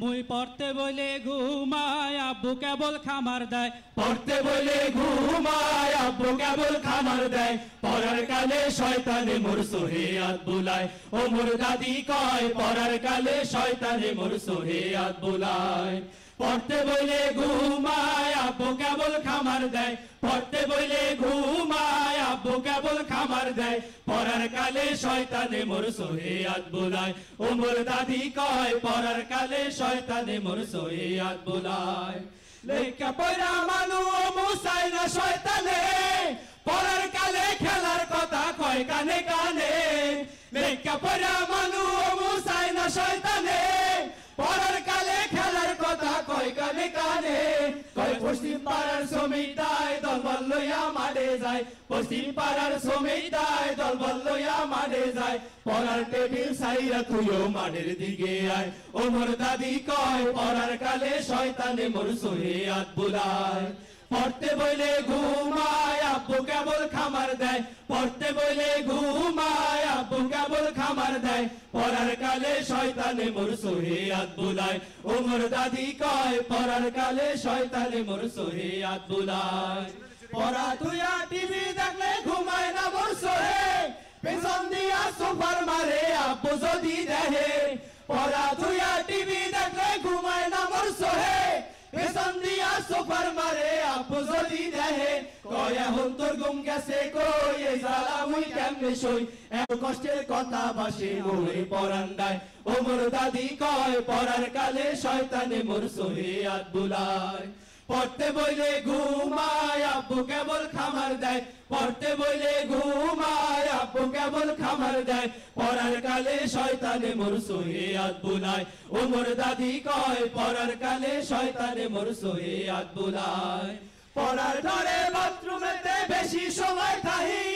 মুই পড়তে বলে ঘুমায় আব্বু কেবল খামার দেয় পড়তে বলে ঘুমায় আব্বু কেবল খামার দেয় পড়ার কালে শয়তানে মোর সোহেয়াত বুলায় ও মোর দাদি কয় পড়ার কালে শয়তানে মোর সোহেয়াত বুলায় পড়তে বলে ঘুমায় আব্বু কেবল খামার দেয় পড়তে বলে ঘুমায় আব্বু কেবল খামার দেয় পড়ার কালে শয়তানে মোর সোহেয়াত বুলায় ও মোর দাদি কয় পড়ার কালে শয়তানে মোর সোহেয়াত বুলায় লেখা পড়া মানু মুসাই না শয়তানে পড়ার কালে খেলার কথা কয় কানে কানে লেখা পড়া মানু মুসাই না শয়তানে পড়ার কালে খেলার কথা কয় কানে কানে কয় পশ্চিম পাড়ার শ্রমিকদায় দলবল লইয়া মাঠে যায় পশ্চিম পাড়ার শ্রমিকদায় দলবল লইয়া মাঠে যায় পড়ার টেবিল সাইরা তুইও মাঠের দিকে আয় ও মোর দাদি কয় পড়ার কালে শয়তানে মোর সোহেয়াত বুলায় পড়তে বইলে ঘুমায় আব্বু কেবল খামার দেয় পড়তে বইলে ঘুমায় আব্বু কেবল খামার দেয় পড়ার কালে শয়তানে মোর সোহেয়াত বুলায় ও মোর দাদি কয় পড়ার কালে শয়তানে মোর সোহেয়াত বুলায় পড়া তুইয়া টিভি দেখলে ঘুমায় না মোর সোহে পেছন দিয়া সোফার মারে আব্বু যদি দেহে পড়া তুইয়া টিভি দেখলে ঘুমায় না মোর সোহে পেছন দিয়া সোফার মারে আব্বু যদি দেহে কয় এখন তোর ঘুম গেছে কই এই জ্বালা মুই কেমনে সই এত কষ্টের কথা বাসে মোরে পরান্দায় ও মোর দাদি কয় পড়ার কালে শয়তানে মোর সোহেয়াত বুলায় পড়তে বইলে ঘুমায় আব্বু কেবল খামার দেয় পড়তে বইলে ঘুমায় আব্বু কেবল খামার দেয় পড়ার কালে শয়তানে মোর সোহেয়াত বুলায় ও মোর দাদি কয় পড়ার কালে শয়তানে মোর সোহেয়াত বুলায় পড়ার ঘরে বাথরুমেতে বেশি সময় থাহি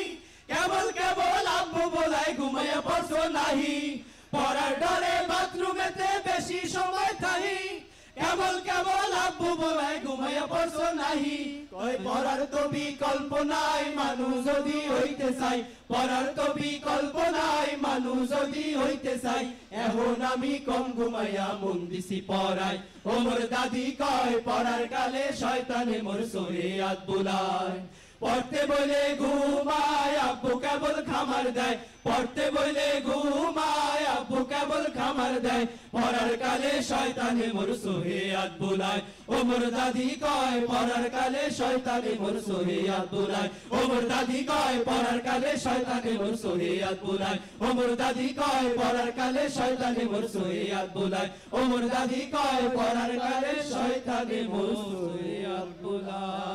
কেবল কেবল আব্বু বলায় ঘুমাইয়া পড়ছো নাহি পড়ার ঘরে বাথরুমেতে বেশি সময় থাহি কেবল কেবল আব্বু বলায় ঘুমাইয়া পড়ছো নাহি কই পড়ার তো বিকল্প নাই মানুষ যদি হইতে চাই পড়ার তো বিকল্প নাই মানুষ যদি হইতে চাই এখন আমি কম ঘুমাইয়া মন দিছি পড়াই ও মোর দাদি কয় পড়ার কালে শয়তানে মোর সোহেয়াত বুলায় পড়তে বলে ঘুমায় আব্বু কেবল খামার দেয় পড়তে বলে ঘুমায় আব্বু কেবল খামার দেয় পড়ার কালে শয়তানে মোর সোহেয়াত বুলায় ও মোর দাদি কয় পড়ার কালে শয়তানে মোর সোহেয়াত বুলায় ও মোর দাদি কয় পড়ার কালে শয়তানে মোর সোহেয়াত বুলায় ও মোর দাদি কয় পড়ার কালে শয়তানে মোর সোহেয়াত বুলায় ও মোর দাদি কয় পড়ার কালে শয়তানে মোর সোহেয়াত বুলায়।